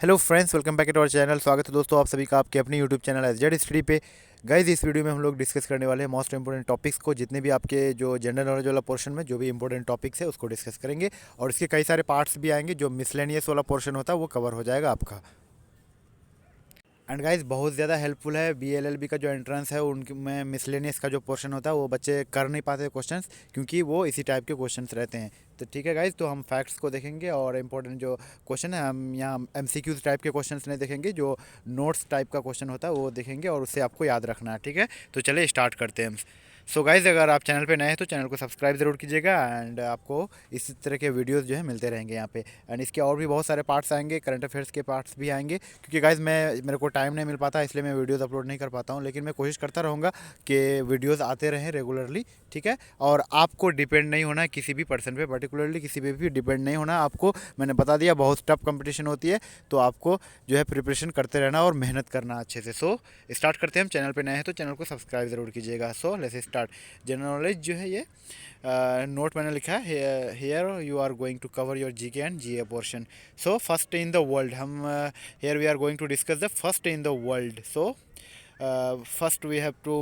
Hello friends, welcome back to our channel. स्वागत है दोस्तों आप सभी का आपके अपने यूट्यूब चैनल जेड स्टडी पे। गाइज, इस वीडियो में हम लोग डिस्कस करने वाले हैं मोस्ट इंपोर्टेंट टॉपिक्स को। जितने भी आपके जो जनरल नॉलेज वाला पोर्शन में जो भी इंपॉर्टेंट टॉपिक्स है उसको डिस्कस करेंगे, और इसके कई सारे पार्ट्स भी आएंगे। जो मिसलेनियस वाला पोर्शन होता है वो कवर हो जाएगा आपका। एंड गाइज, बहुत ज़्यादा हेल्पफुल है। BA.L.L.B का जो एंट्रेंस है उनमें मिसलेनियस का जो पोर्शन होता है वो बच्चे कर नहीं पाते क्वेश्चंस, क्योंकि वो इसी टाइप के क्वेश्चंस रहते हैं। तो ठीक है गाइज, तो हम फैक्ट्स को देखेंगे और इंपॉर्टेंट जो क्वेश्चन है हम यहाँ MCQs टाइप के क्वेश्चंस नहीं देखेंगे। जो नोट्स टाइप का क्वेश्चन होता है वो देखेंगे और उससे आपको याद रखना है। ठीक है, तो चलिए स्टार्ट करते हैं हम। सो गाइज, अगर आप चैनल पे नए हैं तो चैनल को सब्सक्राइब ज़रूर कीजिएगा। एंड आपको इस तरह के वीडियोस जो है मिलते रहेंगे यहाँ पे। एंड इसके और भी बहुत सारे पार्ट्स आएंगे, करंट अफेयर्स के पार्ट्स भी आएंगे, क्योंकि गाइज मेरे को टाइम नहीं मिल पाता, इसलिए मैं वीडियोस अपलोड नहीं कर पाता हूँ। लेकिन मैं कोशिश करता रहूँगा कि वीडियोस आते रहें रेगुलरली। ठीक है, और आपको डिपेंड नहीं होना है किसी भी पर्सन पे, पर्टिकुलरली किसी पे भी डिपेंड नहीं होना आपको। मैंने बता दिया, बहुत टफ कंपटीशन होती है, तो आपको जो है प्रिपरेशन करते रहना और मेहनत करना अच्छे से। सो स्टार्ट करते हैं हम। चैनल पे नए हैं तो चैनल को सब्सक्राइब ज़रूर कीजिएगा। So let's start. General knowledge जो है ये नोट मैंने लिखा है, here you are going to cover your GK and GA portion. So first in the world, हम here we are going to discuss the first in the world. So first we have to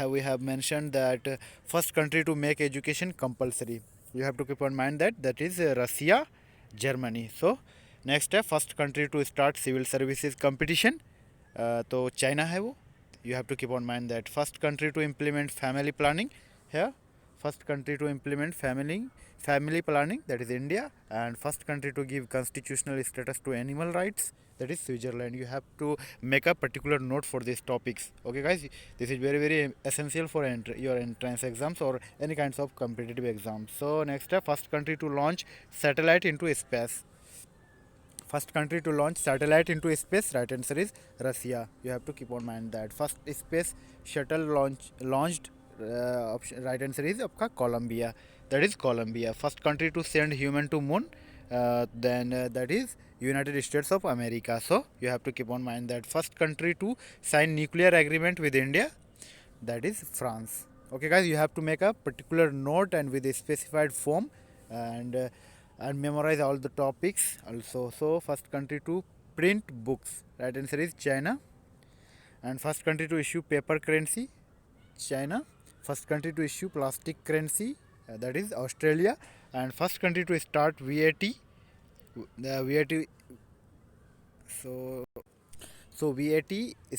we have mentioned that first country to make education compulsory. You have to keep in mind that is Russia, Germany. So next है first country to start civil services competition, तो China है वो। You have to keep on mind that first country to implement family planning here, first country to implement family planning, that is India. And first country to give constitutional status to animal rights, that is Switzerland. You have to make a particular note for these topics. Okay guys, this is very essential for your entrance exams or any kinds of competitive exams. So next step, first country to launch satellite into space. First country to launch satellite into space, right answer is Russia. You have to keep on mind that first space shuttle launched, right answer is आपका Colombia, that is Colombia. First country to send human to moon, then that is United States of America. So you have to keep on mind that first country to sign nuclear agreement with India, that is France. Okay guys, you have to make a particular note and with a specified form, and and memorize all the topics also. So first country to print books, right answer is China. And first country to issue paper currency, China. First country to issue plastic currency, that is Australia. And first country to start VAT, the VAT. So VAT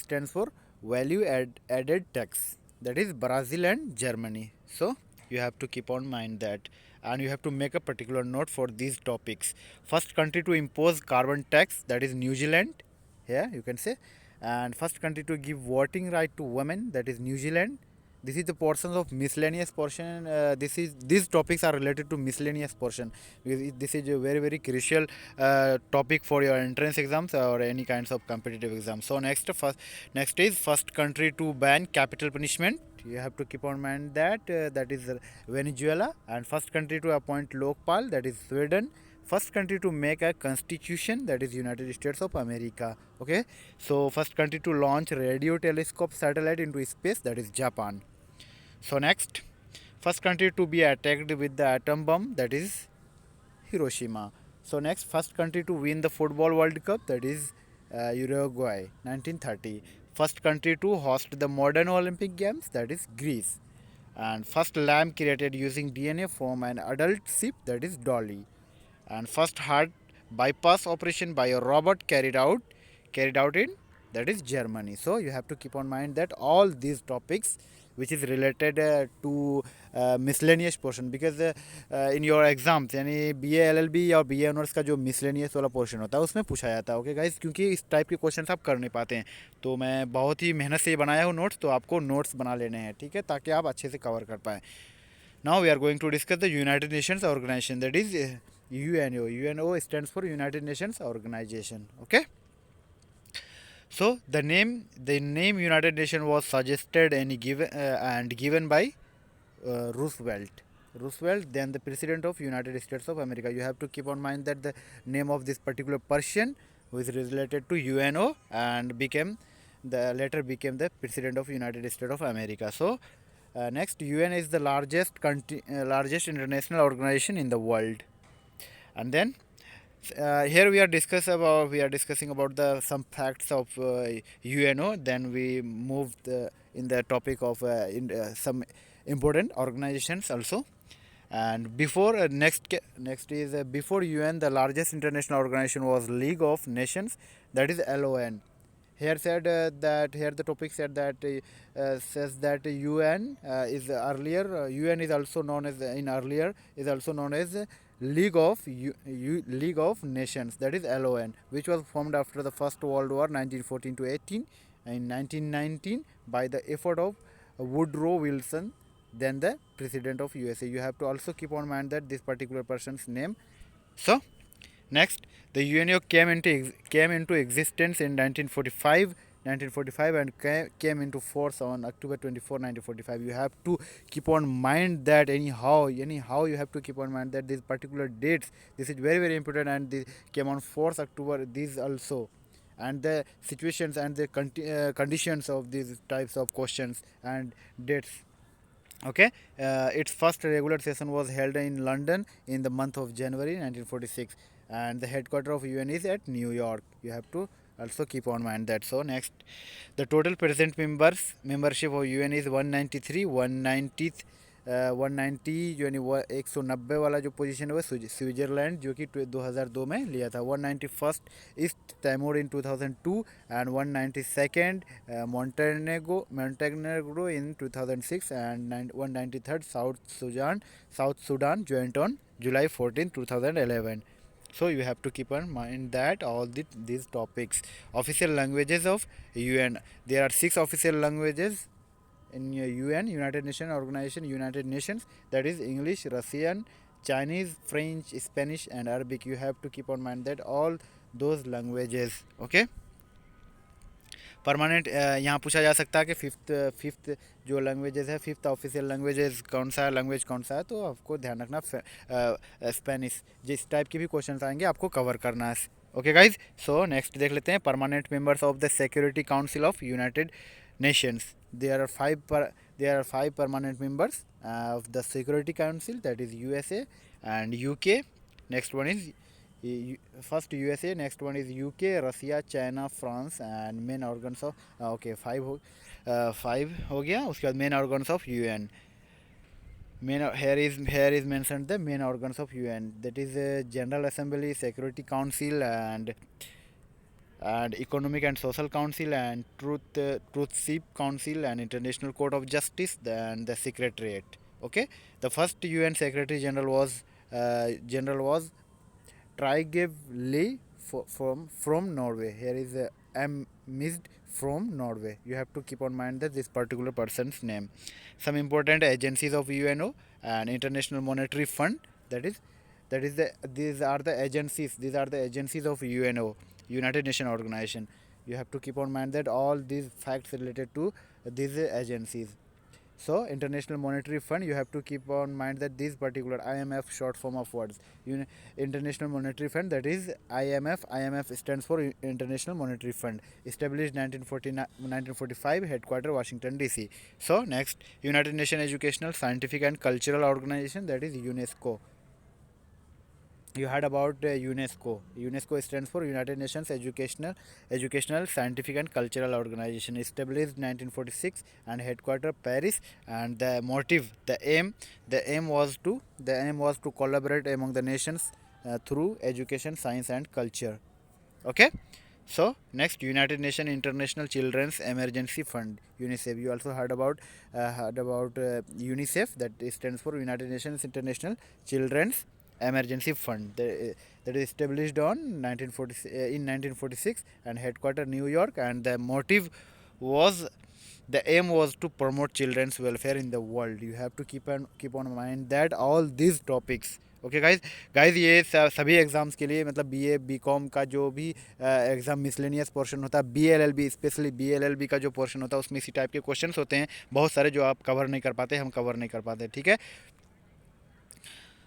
stands for added tax, that is Brazil and Germany. So you have to keep on mind that, and you have to make a particular note for these topics. First country to impose carbon tax, that is New Zealand. Here you can say. And first country to give voting right to women, that is New Zealand. This is the portions of miscellaneous portion. These topics are related to miscellaneous portion, because this is a very crucial topic for your entrance exams or any kinds of competitive exams. So next is first country to ban capital punishment. You have to keep on mind that that is Venezuela. And first country to appoint Lokpal, that is Sweden. First country to make a constitution, that is United States of America. Okay, so first country to launch radio telescope satellite into space, that is Japan. So next, first country to be attacked with the atom bomb, that is Hiroshima. So next, first country to win the football World Cup, that is Uruguay, 1930. First country to host the modern Olympic Games, that is Greece. And first lamb created using DNA from an adult sheep, that is Dolly. And first heart bypass operation by a robot carried out in, that is Germany. So you have to keep on mind that all these topics which is related to miscellaneous portion, because in your exams यानी BA.L.L.B और BA honours का जो miscellaneous वाला portion होता है उसमें पूछा जाता है। ओके गाइस, क्योंकि इस टाइप के क्वेश्चन आप कर नहीं पाते हैं, तो मैं बहुत ही मेहनत से बनाया हूँ नोट्स, तो आपको नोट्स बना लेने हैं। ठीक है, ताकि आप अच्छे से कवर कर पाएँ। Now we are going to discuss the United Nations organization, that is UNO. UNO stands for United Nations Organization. Okay. So the name United Nations was suggested and given by Roosevelt. Then the president of United States of America. You have to keep on mind that the name of this particular person who is related to UNO and later became the president of United States of America. So next, UN is the largest international organization in the world. And then Here we are discussing about the some facts of UNO. Then we moved in the topic of some important organizations also. And before next is before UN, the largest international organization was League of Nations, that is LON. Here said that here the topic said that says that UN is earlier. UN is also known as in earlier is also known as League of Nations, that is LON, which was formed after the First World War 1914 to 18 in 1919 by the effort of Woodrow Wilson, then the president of USA. You have to also keep on mind that this particular person's name. So next, the UNO came into existence in 1945 and came into force on October 24, 1945. You have to keep on mind that anyhow you have to keep on mind that these particular dates, this is very very important, and they came on force October, these also, and the situations and the conditions of these types of questions and dates. Okay, its first regular session was held in London in the month of January 1946, and the headquarters of UN is at New York. You have to also keep on mind that. So next, the total present membership of UN is 193, 190 जो यानी 190 वाला जो position है वो Switzerland जो कि 2002 में लिया था. 191st East Timor in 2002 and 192nd Montenegro in 2006 and 193rd South Sudan joined on July 14, 2011. So you have to keep in mind that all these topics. Official languages of UN. There are 6 official languages in UN, United Nations Organization, United Nations, that is English, Russian, Chinese, French, Spanish and Arabic. You have to keep on mind that all those languages. Okay. Permanent यहाँ पूछा जा सकता है कि fifth जो languages है, fifth official languages कौन सा है, लैंग्वेज कौन सा है, तो आपको ध्यान रखना स्पेनिश. जिस टाइप के भी क्वेश्चंस आएंगे आपको कवर करना है. ओके गाइज, सो नेक्स्ट देख लेते हैं. Permanent members of the security council of United Nations. There are five permanent members of the Security Council, that is USA and UK. Next one is first USA, next one is UK, Russia, China, France and main organs of okay five हो गया. उसके बाद main organs of UN. Here is mentioned the main organs of UN, that is General Assembly, Security Council and Economic and Social Council and Truthship Council and International Court of Justice and the Secretariat. Okay, the first UN Secretary General was Trygve Lie from Norway. Here is Mist from Norway. You have to keep on mind that this particular person's name. Some important agencies of UNO and International Monetary Fund. These are the agencies of UNO, United Nations Organization. You have to keep on mind that all these facts related to these agencies. So International Monetary Fund, you have to keep on mind that this particular IMF, short form of words, International Monetary Fund, that is IMF stands for International Monetary Fund, established 1945, headquarter Washington DC. So next, United Nations Educational, Scientific and Cultural Organization, that is UNESCO. You heard about UNESCO. UNESCO stands for United Nations Educational, Scientific and Cultural Organization, established 1946 and headquarter Paris. And the motive, the aim was to collaborate among the nations through education, science and culture. Okay. So next, United Nations International Children's Emergency Fund, UNICEF. You also heard about UNICEF, that stands for United Nations International Children's Emergency Fund, that is established on in 1946 and headquarter New York. And the motive was, the aim was to promote children's welfare in the world. You have to keep on mind that all these topics. Okay guys ये सभी exams के लिए, मतलब BA BCom का जो भी exam miscellaneous portion होता है, BA.L.L.B स्पेशली BA.L.L.B का जो पोर्शन होता है उसमें इसी टाइप के क्वेश्चंस होते हैं बहुत सारे, जो आप कवर नहीं कर पाते, हम कवर नहीं कर पाते. ठीक है.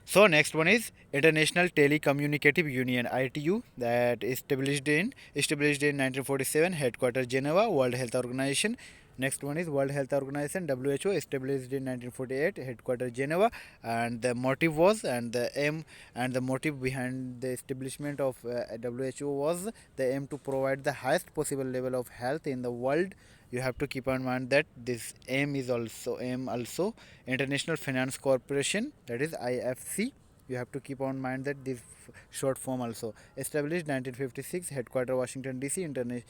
So next one is International Telecommunicative Union, ITU, that established in 1947, headquarters Geneva, World Health Organization. Next one is World Health Organization WHO, established in 1948, headquarters Geneva, and the motive was and the aim and the motive behind the establishment of WHO was the aim to provide the highest possible level of health in the world. You have to keep in mind that this aim also International Finance Corporation, that is IFC. You have to keep on mind that this short form also established 1956, headquarter Washington DC.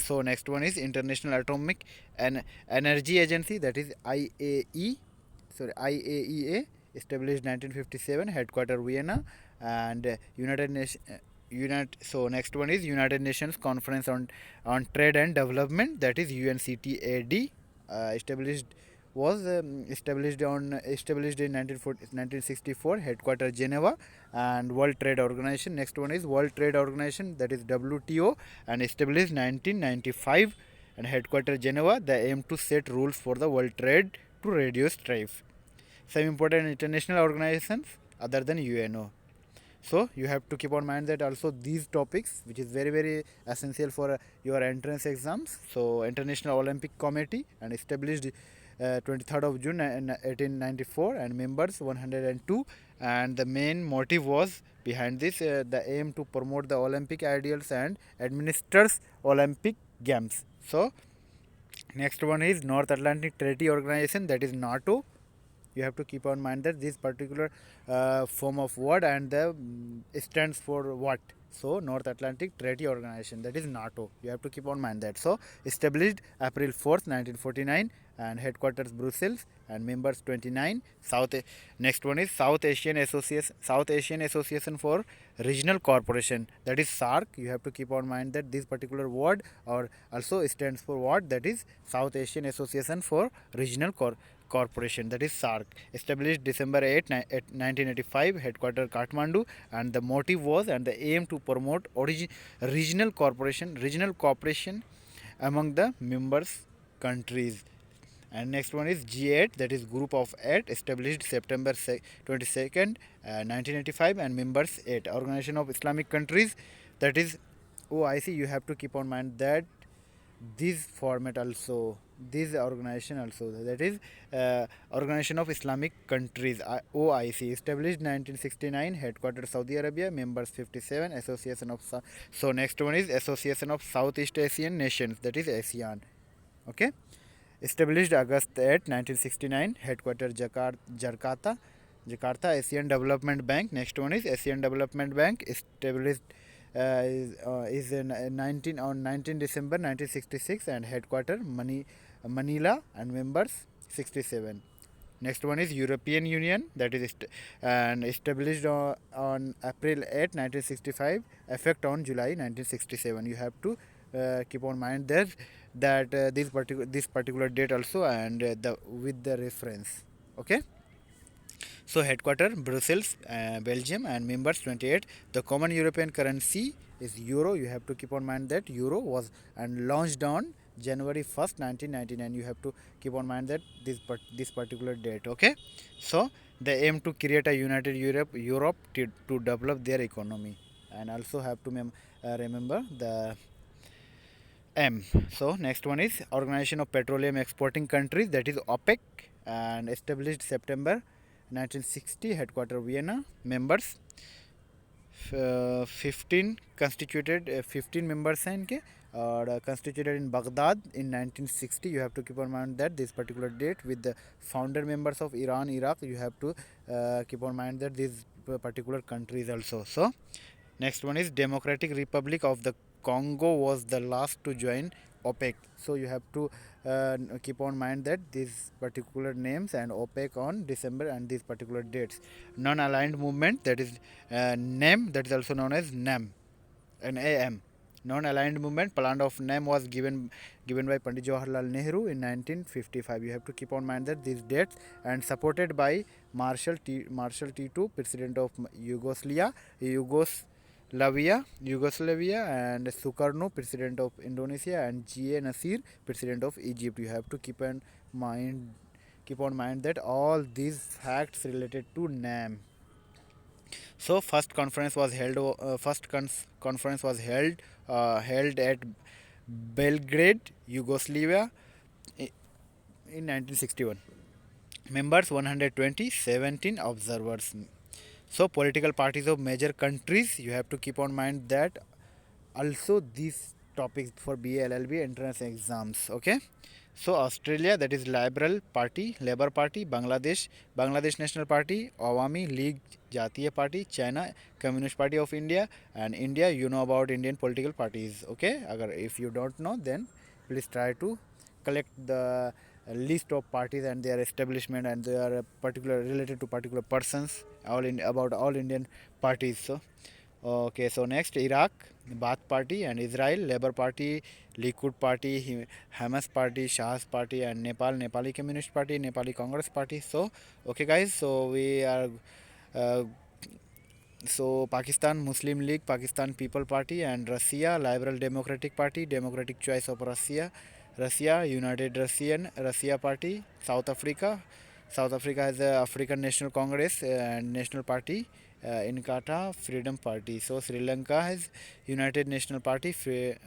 So next one is International Atomic and Energy Agency, that is IAEA, established 1957, headquarter Vienna. And United Nations. So next one is United Nations Conference on Trade and Development, that is UNCTAD, established established in 1964, headquarters Geneva. And World Trade Organization, next one is World Trade Organization, that is WTO, and established 1995, and headquarters Geneva. The aim to set rules for the world trade to reduce strife. Some important international organizations other than UNO. So you have to keep on mind that also these topics, which is very essential for your entrance exams. So International Olympic Committee, and established 23rd of June 1894, and members 102. And the main motive was behind this, the aim to promote the Olympic ideals and administers Olympic games. So next one is North Atlantic Treaty Organization, that is NATO. You have to keep on mind that this particular form of word and the stands for what. So North Atlantic Treaty Organization, that is NATO. You have to keep on mind that. So established April 4th 1949, and headquarters Brussels, and members 29. Next one is South Asian Association for Regional Corporation, that is SARC. You have to keep on mind that this particular word or also stands for what, that is South Asian Association for Regional Corporation, that is SARC, established December 8, 1985, headquarters Kathmandu. And the motive was and the aim to promote regional cooperation among the members countries. And next one is G8, that is Group of 8, established September 22nd, 1985, and members 8. Organization of Islamic Countries, that is OIC. You have to keep on mind that this format also, this organization also, that is Organization of Islamic Countries, OIC, established 1969, headquarters Saudi Arabia, members 57. Association of So next one is Association of Southeast Asian Nations, that is ASEAN. Okay, established August 8, 1969, headquarters Jakarta, Asian Development Bank. Next one is Asian Development Bank, established is in 19 December 1966, and headquarters Manila, and members 67. Next one is European Union, that is and established on April 8, 1965, effect on July 1967. You have to keep on mind that this particular date also, and with the reference. Okay. So headquarter Brussels, Belgium, and members 28. The common European currency is euro. You have to keep on mind that euro was and launched on January 1st 1999. You have to keep on mind that this particular date. Okay, so they aim to create a united Europe to develop their economy, and also have to remember the M. So next one is Organization of Petroleum Exporting Countries, that is OPEC, and established September 1960, headquarter Vienna, members 15 constituted 15 members हैं इनके, और constituted in Baghdad in 1960. You have to keep on mind that this particular date with the founder members of Iran, Iraq. You have to keep on mind that these particular countries also. So next one is Democratic Republic of the Congo was the last to join OPEC. So you have to keep on mind that these particular names and OPEC on December and these particular dates. Non-aligned movement, that is NAM, that is also known as NAM, NAM. Non-aligned movement, plan of NAM was given by Pandit Jawaharlal Nehru in 1955. You have to keep on mind that these dates, and supported by Marshal Tito, president of Yugoslavia, and Sukarno, president of Indonesia, and G.A. Nasir, president of Egypt. You have to keep on mind that all these facts related to NAM. So first conference was held held at Belgrade, Yugoslavia, in 1961. Members 120, 17 observers. So political parties of major countries, you have to keep on mind that also these topics for BA.L.L.B entrance exams. Okay, so Australia, that is Liberal Party, Labour Party. Bangladesh, Bangladesh National Party. Awami League, Jatiya Party. China, Communist Party of India. And India, you know about Indian political parties. Okay, agar if you don't know, then please try to collect the list of parties and their establishment, and they are particular related to particular persons, all in about all Indian parties. So okay, so next Iraq, Baath Party, and Israel, Labour Party, Likud Party, Hamas Party, Shah's Party, and Nepal, Nepali Communist Party, Nepali Congress Party. So okay guys, so we are uh, so Pakistan Muslim League, Pakistan People Party, and Russia Liberal Democratic Party, Democratic Choice of Russia, Russia United Russian Russia Party. South Africa, South Africa has the African National Congress and National Party. Inkatha Freedom Party. So Sri Lanka has United National Party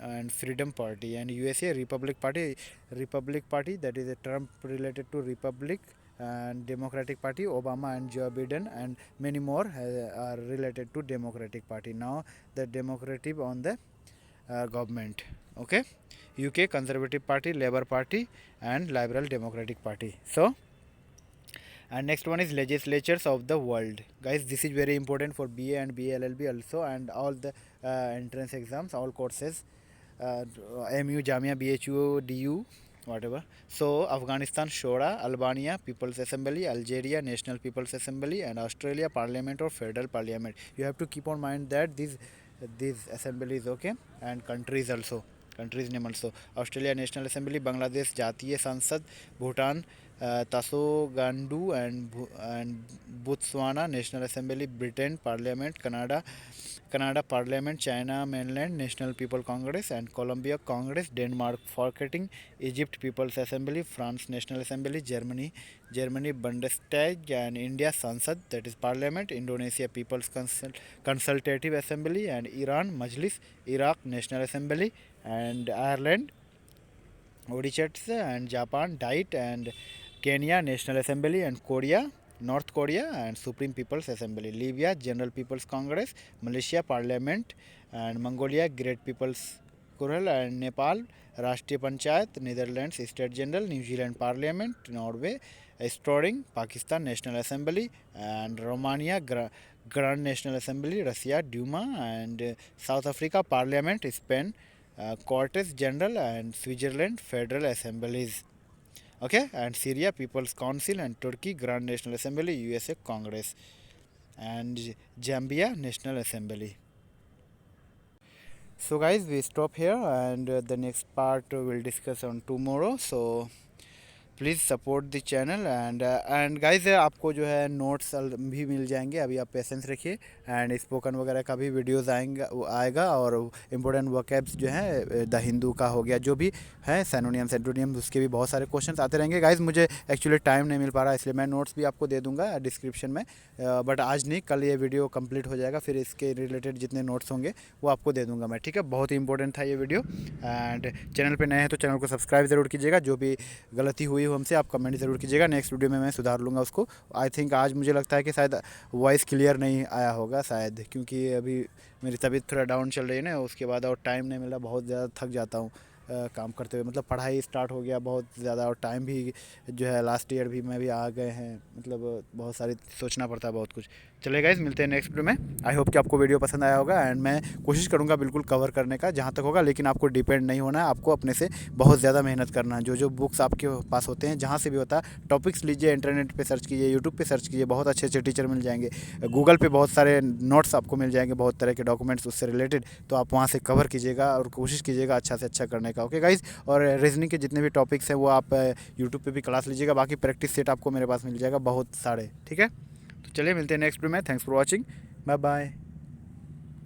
and Freedom Party, and USA Republic Party. Republic Party, that is a term related to Republic, and Democratic Party, Obama and Joe Biden, and many more are related to Democratic Party. Now the Democratic on the government. Okay, UK Conservative Party, Labour Party, and Liberal Democratic Party. So and next one is legislatures of the world. Guys, this is very important for BA and BA.L.L.B also, and all the entrance exams, all courses, AMU JMI BHU DU, whatever. So Afghanistan Shura, Albania People's Assembly, Algeria National People's Assembly, and Australia Parliament or Federal Parliament. You have to keep on mind that these assemblies, okay, and countries also, countries name also. Australia National Assembly, Bangladesh Jatiya Sansad, Bhutan Tasogandu, and Botswana National Assembly, Britain Parliament, Canada Parliament, China Mainland National People Congress, and Colombia Congress, Denmark Folketing, Egypt People's Assembly, France National Assembly, Germany Bundestag, and India Sansad, that is Parliament, Indonesia People's Consultative Assembly, and Iran Majlis, Iraq National Assembly, and Ireland Odishats, and Japan Diet, and Kenya National Assembly, and North Korea, and Supreme People's Assembly, Libya General People's Congress, Malaysia Parliament, and Mongolia Great People's Kural, and Nepal Rashtriya Panchayat, Netherlands State General, New Zealand Parliament, Norway Storting, Pakistan National Assembly, and Romania Grand National Assembly, Russia Duma, and South Africa Parliament, Spain Cortes General, and Switzerland Federal Assemblies. Okay, and Syria People's Council, and Turkey Grand National Assembly, USA Congress, and Zambia National Assembly. So guys, we stop here, and the next part we'll discuss on tomorrow. So please support the channel, and guys आपको जो है notes भी मिल जाएंगे, अभी आप patience रखिए, and spoken वगैरह का भी वीडियोस आएगा, और इम्पोर्टेंट वर्कैब्स जो है द हिंदू का हो गया, जो भी है सैनोनियम सेंटोनियम, उसके भी बहुत सारे क्वेश्चंस आते रहेंगे। गाइज मुझे एक्चुअली टाइम नहीं मिल पा रहा, इसलिए मैं नोट्स भी आपको दे दूंगा डिस्क्रिप्शन में, बट आज नहीं, कल ये वीडियो कंप्लीट हो जाएगा, फिर इसके रिलेटेड जितने नोट्स होंगे वो आपको दे दूंगा मैं, ठीक है। बहुत ही इंपॉर्टेंट था ये वीडियो, एंड चैनल पर नए हैं तो चैनल को सब्सक्राइब ज़रूर कीजिएगा, जो भी गलती हुई हमसे आप कमेंट ज़रूर कीजिएगा, नेक्स्ट वीडियो में मैं सुधार लूँगा उसको। आई थिंक आज मुझे लगता है कि शायद वॉइस क्लियर नहीं आया होगा शायद, क्योंकि अभी मेरी तबीयत थोड़ा डाउन चल रही है ना, उसके बाद और टाइम नहीं मिला, बहुत ज़्यादा थक जाता हूँ काम करते हुए, मतलब पढ़ाई स्टार्ट हो गया बहुत ज़्यादा, और टाइम भी जो है लास्ट ईयर भी में भी आ गए हैं, मतलब बहुत सारी सोचना पड़ता है बहुत कुछ। चलिए गाइस, मिलते हैं नेक्स्ट वीडियो में। आई होप कि आपको वीडियो पसंद आया होगा, एंड मैं कोशिश करूँगा बिल्कुल कवर करने का जहाँ तक होगा, लेकिन आपको डिपेंड नहीं होना है, आपको अपने से बहुत ज़्यादा मेहनत करना है। जो बुक्स आपके पास होते हैं, जहाँ से भी होता है, टॉपिक्स लीजिए, इंटरनेट पे सर्च कीजिए, यूट्यूब पे सर्च कीजिए, बहुत अच्छे अच्छे टीचर मिल जाएंगे, गूगल पे बहुत सारे नोट्स आपको मिल जाएंगे, बहुत तरह के डॉक्यूमेंट्स उससे रिलेटेड, तो आप वहाँ से कवर कीजिएगा और कोशिश कीजिएगा अच्छा से अच्छा करने का। ओके गाइज, और रीजनिंग के जितने भी टॉपिक्स हैं वो आप यूट्यूब पे भी क्लास लीजिएगा, बाकी प्रैक्टिस सेट आपको मेरे पास मिल जाएगा बहुत सारे, ठीक है। तो चलिए मिलते हैं नेक्स्ट वीडियो में। Thanks for watching, bye bye.